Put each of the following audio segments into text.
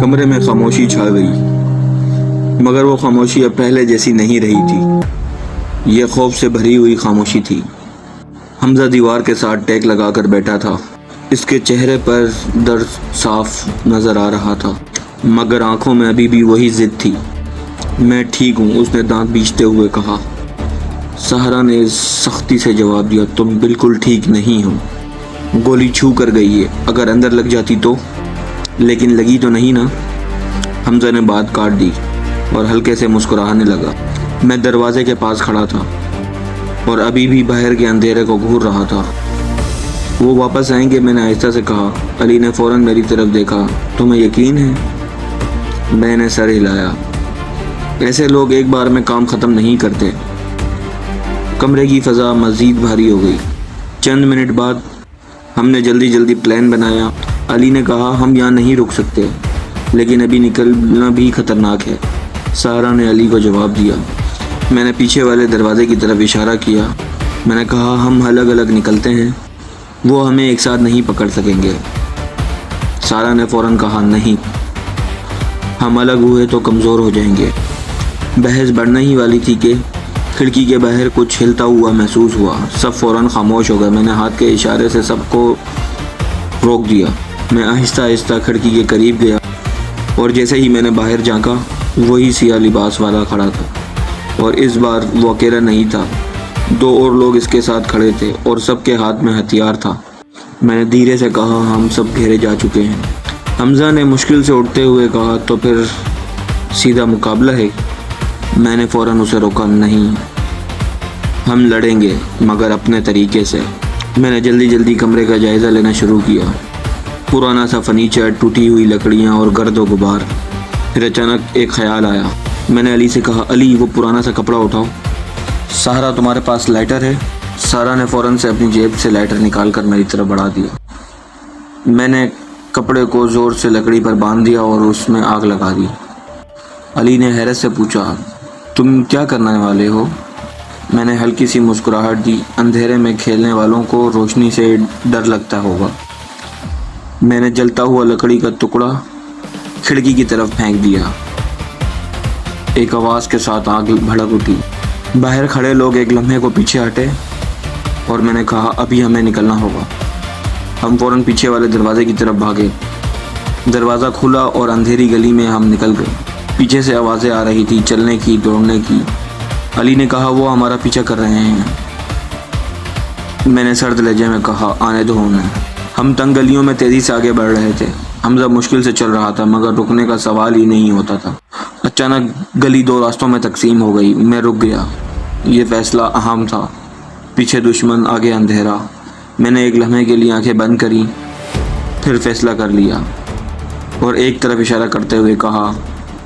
کمرے میں خاموشی چھا گئی، مگر وہ خاموشی اب پہلے جیسی نہیں رہی تھی۔ یہ خوف سے بھری ہوئی خاموشی تھی۔ حمزہ دیوار کے ساتھ ٹیک لگا کر بیٹھا تھا۔ اس کے چہرے پر درد صاف نظر آ رہا تھا، مگر آنکھوں میں ابھی بھی وہی ضد تھی۔ میں ٹھیک ہوں، اس نے دانت بیچتے ہوئے کہا۔ سہرا نے سختی سے جواب دیا، تم بالکل ٹھیک نہیں ہو۔ گولی چھو کر گئی ہے، اگر اندر لگ جاتی تو؟ لیکن لگی تو نہیں نا؟ حمزہ نے بات کاٹ دی اور ہلکے سے مسکرانے لگا۔ میں دروازے کے پاس کھڑا تھا اور ابھی بھی باہر کے اندھیرے کو گھور رہا تھا۔ وہ واپس آئیں گے، میں نے آہستہ سے کہا۔ علی نے فوراً میری طرف دیکھا۔ تمہیں یقین ہے؟ میں نے سر ہلایا۔ ایسے لوگ ایک بار میں کام ختم نہیں کرتے۔ کمرے کی فضا مزید بھاری ہو گئی۔ چند منٹ بعد ہم نے جلدی پلان بنایا۔ علی نے کہا، ہم یہاں نہیں رک سکتے، لیکن ابھی نکلنا بھی خطرناک ہے۔ سہرا نے علی کو جواب دیا۔ میں نے پیچھے والے دروازے کی طرف اشارہ کیا۔ میں نے کہا، ہم الگ الگ نکلتے ہیں، وہ ہمیں ایک ساتھ نہیں پکڑ سکیں گے۔ سہرا نے فوراً کہا، نہیں، ہم الگ ہوئے تو کمزور ہو جائیں گے۔ بحث بڑھنے ہی والی تھی کہ کھڑکی کے باہر کچھ ہلتا ہوا محسوس ہوا۔ سب فوراً خاموش ہو گئے۔ میں نے ہاتھ کے اشارے سے سب کو روک دیا۔ میں آہستہ کھڑکی کے قریب گیا اور جیسے ہی میں نے باہر جھانکا، وہی سیاہ لباس والا کھڑا تھا، اور اس بار وہ اکیلا نہیں تھا، 2 اور لوگ اس کے ساتھ کھڑے تھے اور سب کے ہاتھ میں ہتھیار تھا۔ میں نے دھیرے سے کہا، ہم سب گھیرے جا چکے ہیں۔ حمزہ نے مشکل سے اٹھتے ہوئے کہا، تو پھر سیدھا مقابلہ ہے؟ میں نے فوراً اسے روکا، نہیں، ہم لڑیں گے، مگر اپنے طریقے سے۔ میں نے جلدی کمرے کا جائزہ لینا شروع کیا۔ پرانا سا فرنیچر، ٹوٹی ہوئی لکڑیاں اور گرد و غبار۔ پھر اچانک ایک خیال آیا۔ میں نے علی سے کہا، علی، وہ پرانا سا کپڑا اٹھاؤ۔ سہرا، تمہارے پاس لائٹر ہے؟ سہرا نے فوراً سے اپنی جیب سے لائٹر نکال کر میری طرف بڑھا دیا۔ میں نے کپڑے کو زور سے لکڑی پر باندھ دیا اور اس میں آگ لگا دی۔ علی نے حیرت سے پوچھا، تم کیا کرنے والے ہو؟ میں نے ہلکی سی مسکراہٹ دی۔ اندھیرے میں کھیلنے والوں کو روشنی سے ڈر لگتا ہوگا۔ میں نے جلتا ہوا لکڑی کا ٹکڑا کھڑکی کی طرف پھینک دیا۔ ایک آواز کے ساتھ آگ بھڑک اٹھی۔ باہر کھڑے لوگ ایک لمحے کو پیچھے ہٹے اور میں نے کہا، ابھی ہمیں نکلنا ہوگا۔ ہم فوراً پیچھے والے دروازے کی طرف بھاگے۔ دروازہ کھلا اور اندھیری گلی میں ہم نکل گئے۔ پیچھے سے آوازیں آ رہی تھی، چلنے کی، دوڑنے کی۔ علی نے کہا، وہ ہمارا پیچھا کر رہے ہیں۔ میں نے سرد لہجے میں کہا، آنے دو انہیں۔ ہم تنگ گلیوں میں تیزی سے آگے بڑھ رہے تھے۔ حمزہ مشکل سے چل رہا تھا، مگر رکنے کا سوال ہی نہیں ہوتا تھا۔ اچانک گلی 2 راستوں میں تقسیم ہو گئی۔ میں رک گیا۔ یہ فیصلہ اہم تھا، پیچھے دشمن، آگے اندھیرا۔ میں نے ایک لمحے کے لیے آنکھیں بند کری، پھر فیصلہ کر لیا اور ایک طرف اشارہ کرتے ہوئے کہا،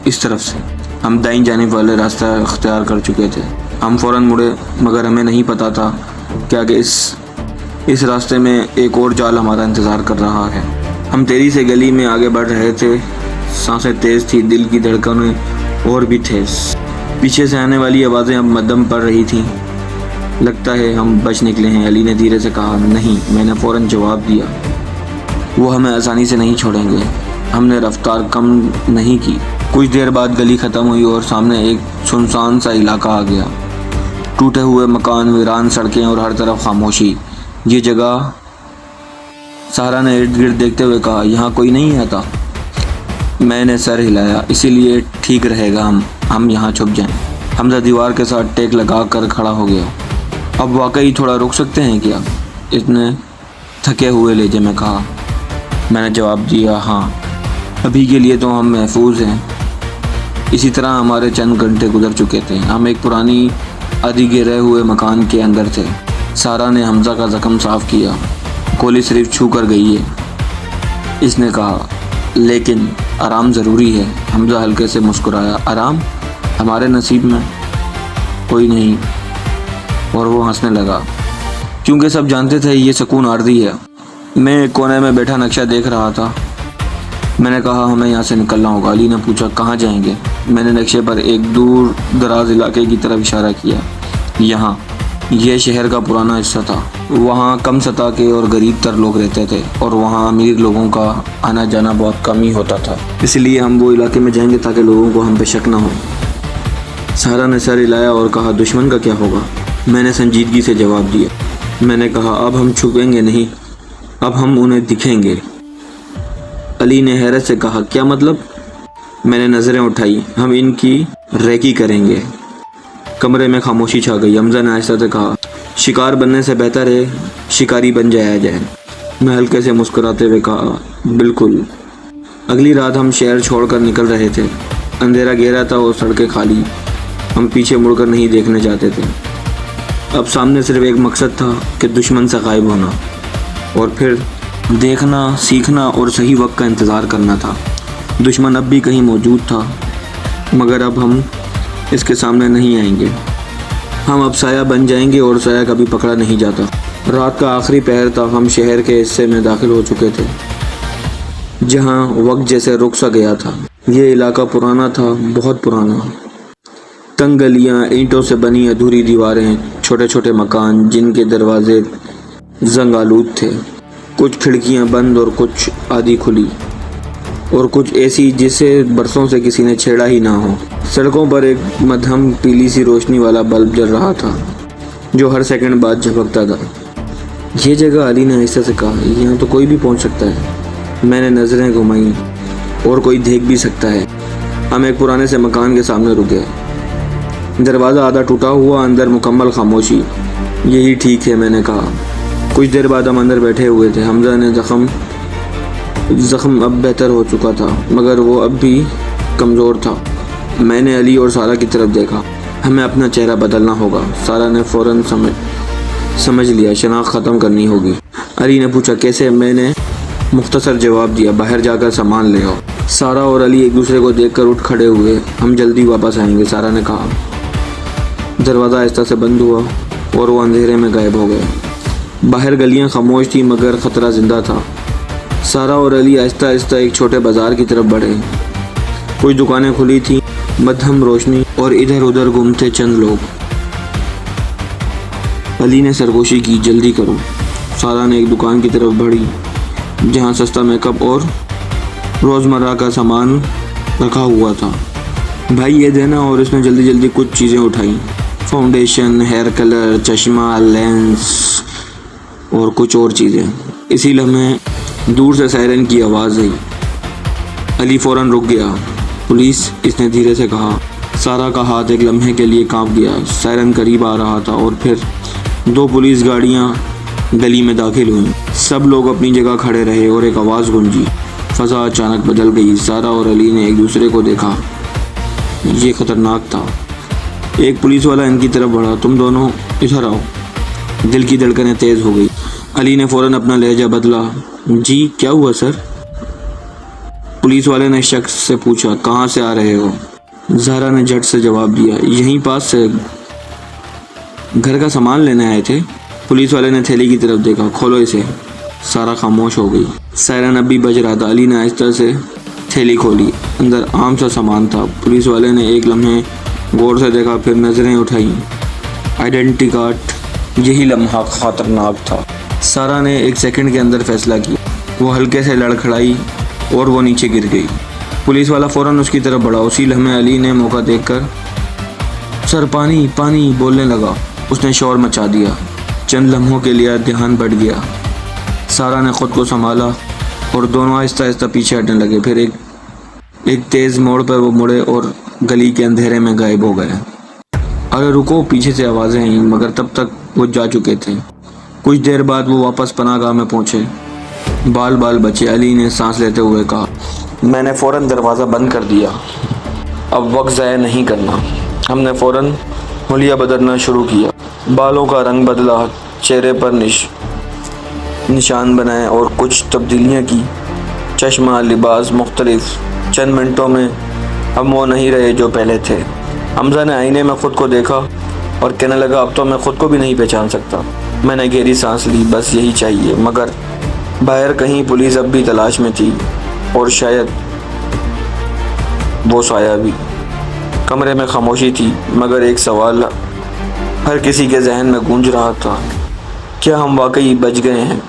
اس طرف سے۔ ہم دائیں جانب والے راستہ اختیار کر چکے تھے۔ ہم فوراً مڑے، مگر ہمیں نہیں پتا تھا کہ آگے اس راستے میں ایک اور جال ہمارا انتظار کر رہا ہے۔ ہم تیزی سے گلی میں آگے بڑھ رہے تھے۔ سانسیں تیز تھی، دل کی دھڑکنیں اور بھی تیز۔ پیچھے سے آنے والی آوازیں اب مدھم پڑ رہی تھیں۔ لگتا ہے ہم بچ نکلے ہیں، علی نے دھیرے سے کہا۔ نہیں، میں نے فوراً جواب دیا، وہ ہمیں آسانی سے نہیں چھوڑیں گے۔ ہم نے رفتار کم نہیں کی۔ کچھ دیر بعد گلی ختم ہوئی اور سامنے ایک سنسان سا علاقہ آ گیا۔ ٹوٹے ہوئے مکان، ویران سڑکیں اور ہر طرف خاموشی۔ یہ جگہ، سہرا نے ارد گرد دیکھتے ہوئے کہا، یہاں کوئی نہیں آتا؟ میں نے سر ہلایا۔ اسی لیے ٹھیک رہے گا ہم یہاں چھپ جائیں۔ حمزہ دیوار کے ساتھ ٹیک لگا کر کھڑا ہو گیا۔ اب واقعی تھوڑا رک سکتے ہیں کیا؟ اس نے تھکے ہوئے لہجے میں کہا۔ میں نے جواب دیا، ہاں، ابھی کے لیے تو ہم محفوظ ہیں۔ اسی طرح ہمارے چند گھنٹے گزر چکے تھے۔ ہم ایک پرانی آدھی گرے ہوئے مکان کے اندر تھے۔ سہرا نے حمزہ کا زخم صاف کیا۔ گولی صرف چھو کر گئی ہے، اس نے کہا، لیکن آرام ضروری ہے۔ حمزہ ہلکے سے مسکرایا۔ آرام؟ ہمارے نصیب میں کوئی نہیں۔ اور وہ ہنسنے لگا، کیونکہ سب جانتے تھے یہ سکون عارضی ہے۔ میں ایک کونے میں بیٹھا نقشہ دیکھ رہا تھا۔ میں نے کہا، ہمیں یہاں سے نکلنا ہوگا۔ علی نے پوچھا، کہاں جائیں گے؟ میں نے نقشے پر ایک دور دراز علاقے کی طرف اشارہ کیا۔ یہاں۔ یہ شہر کا پرانا حصہ تھا. وہاں کم سطح کے اور غریب تر لوگ رہتے تھے اور وہاں امیر لوگوں کا آنا جانا بہت کم ہی ہوتا تھا. اس لیے ہم وہ علاقے میں جائیں گے تاکہ لوگوں کو ہم پہ شک نہ ہو. سارا نے سر ہلایا اور کہا دشمن کا کیا ہوگا؟ میں نے سنجیدگی سے جواب دیا. میں نے کہا اب ہم چھپیں گے نہیں, اب ہم انہیں دکھیں گے. علی نے حیرت سے کہا کیا مطلب؟ میں نے نظریں اٹھائی. ہم ان کی ریکی کریں گے. کمرے میں خاموشی چھا گئی. حمزہ نے آہستہ سے کہا شکار بننے سے بہتر ہے شکاری بن جایا جائے. میں ہلکے سے مسکراتے ہوئے کہا بالکل. اگلی رات ہم شہر چھوڑ کر نکل رہے تھے. اندھیرا گہرا تھا اور سڑکیں خالی. ہم پیچھے مڑ کر نہیں دیکھنے چاہتے تھے. اب سامنے صرف ایک مقصد تھا کہ دشمن سے غائب ہونا اور پھر دیکھنا, سیکھنا اور صحیح وقت کا انتظار کرنا تھا. دشمن اب بھی کہیں موجود تھا مگر اب ہم اس کے سامنے نہیں آئیں گے. ہم اب سایہ بن جائیں گے اور سایہ کبھی پکڑا نہیں جاتا. رات کا آخری پہر تھا. ہم شہر کے حصے میں داخل ہو چکے تھے جہاں وقت جیسے رک سا گیا تھا. یہ علاقہ پرانا تھا, بہت پرانا. تنگ گلیاں, اینٹوں سے بنی ادھوری دیواریں, چھوٹے چھوٹے مکان جن کے دروازے زنگ آلود تھے. کچھ کھڑکیاں بند اور کچھ آدھی کھلی اور کچھ ایسی جسے برسوں سے کسی نے چھیڑا ہی نہ ہو. سڑکوں پر ایک مدھم پیلی سی روشنی والا بلب جل رہا تھا جو ہر سیکنڈ بعد جھپکتا تھا. یہ جگہ, علی نے آہستہ سے کہا, یہاں تو کوئی بھی پہنچ سکتا ہے. میں نے نظریں گھمائیں. اور کوئی دیکھ بھی سکتا ہے. ہم ایک پرانے سے مکان کے سامنے رکے. دروازہ آدھا ٹوٹا ہوا, اندر مکمل خاموشی. یہی ٹھیک ہے, میں نے کہا. کچھ دیر بعد ہم اندر بیٹھے ہوئے تھے. حمزہ نے زخم اب بہتر ہو چکا تھا مگر وہ اب بھی کمزور تھا. میں نے علی اور سارا کی طرف دیکھا. ہمیں اپنا چہرہ بدلنا ہوگا. سارا نے فوراً سمجھ لیا, شناخت ختم کرنی ہوگی. علی نے پوچھا کیسے؟ میں نے مختصر جواب دیا, باہر جا کر سامان لے آؤ. سارا اور علی ایک دوسرے کو دیکھ کر اٹھ کھڑے ہوئے. ہم جلدی واپس آئیں گے, سارا نے کہا. دروازہ آہستہ سے بند ہوا اور وہ اندھیرے میں غائب ہو گئے. باہر گلیاں خاموش تھیں مگر خطرہ زندہ تھا. سارا اور علی آہستہ آہستہ ایک چھوٹے بازار کی طرف بڑھے. کچھ دکانیں کھلی تھیں, مدھم روشنی اور ادھر ادھر گھومتے چند لوگ. علی نے سرگوشی کی, جلدی کرو. سارا نے ایک دکان کی طرف بڑھی جہاں سستا میک اپ اور روزمرہ کا سامان رکھا ہوا تھا. بھائی یہ دینا. اور اس نے جلدی جلدی کچھ چیزیں اٹھائیں. فاؤنڈیشن, ہیئر کلر, چشمہ, لینس اور کچھ اور چیزیں. اسی لمحے دور سے سائرن کی آواز آئی. علی فوراً رک گیا. پولیس, اس نے دھیرے سے کہا. سارا کا ہاتھ ایک لمحے کے لیے کانپ گیا. سائرن قریب آ رہا تھا اور پھر 2 پولیس گاڑیاں گلی میں داخل ہوئیں. سب لوگ اپنی جگہ کھڑے رہے اور ایک آواز گونجی. فضا اچانک بدل گئی. سارا اور علی نے ایک دوسرے کو دیکھا. یہ خطرناک تھا. ایک پولیس والا ان کی طرف بڑھا. تم دونوں ادھر آؤ. دل کی دھڑکنیں تیز ہو گئی. علی نے فوراً اپنا لہجہ بدلا. جی کیا ہوا سر؟ پولیس والے نے شخص سے پوچھا. کہاں سے آ رہے ہو؟ زہرا نے جھٹ سے جواب دیا. یہیں پاس سے, گھر کا سامان لینے آئے تھے. پولیس والے نے تھیلی کی طرف دیکھا. کھولو اسے. سارا خاموش ہو گئی. سائرن اب بھی بج رہا تھا. علی نے آہستہ سے تھیلی کھولی. اندر عام سا سامان تھا. پولیس والے نے ایک لمحے غور سے دیکھا, پھر نظریں اٹھائیں. Identity card. یہی لمحہ خطرناک تھا. سارا نے ایک سیکنڈ کے اندر فیصلہ کیا. وہ ہلکے سے لڑکھڑائی اور وہ نیچے گر گئی. پولیس والا فوراً اس کی طرف بڑھا. اسی لمحے علی نے موقع دیکھ کر سر پانی پانی بولنے لگا. اس نے شور مچا دیا. چند لمحوں کے لیے دھیان بٹ گیا. سارا نے خود کو سنبھالا اور دونوں آہستہ آہستہ پیچھے ہٹنے لگے. پھر ایک تیز موڑ پر وہ مڑے اور گلی کے اندھیرے میں غائب ہو گئے. ارے رکو, پیچھے سے آوازیں آئیں مگر تب تک وہ جا چکے تھے. کچھ دیر بعد وہ واپس پناہ گاہ میں پہنچے. بال بچے. علی نے سانس لیتے ہوئے کہا. میں نے فوراً دروازہ بند کر دیا. اب وقت ضائع نہیں کرنا. ہم نے فوراً حلیہ بدلنا شروع کیا. بالوں کا رنگ بدلا, چہرے پر نشان بنائے اور کچھ تبدیلیاں کی. چشمہ, لباس مختلف. چند منٹوں میں ہم وہ نہیں رہے جو پہلے تھے. حمزہ نے آئینے میں خود کو دیکھا اور کہنے لگا اب تو میں خود کو بھی نہیں پہچان سکتا. میں نے گہری سانس لی. بس یہی چاہیے. مگر باہر کہیں پولیس اب بھی تلاش میں تھی اور شاید وہ سایہ بھی. کمرے میں خاموشی تھی مگر ایک سوال ہر کسی کے ذہن میں گونج رہا تھا، کیا ہم واقعی بچ گئے ہیں؟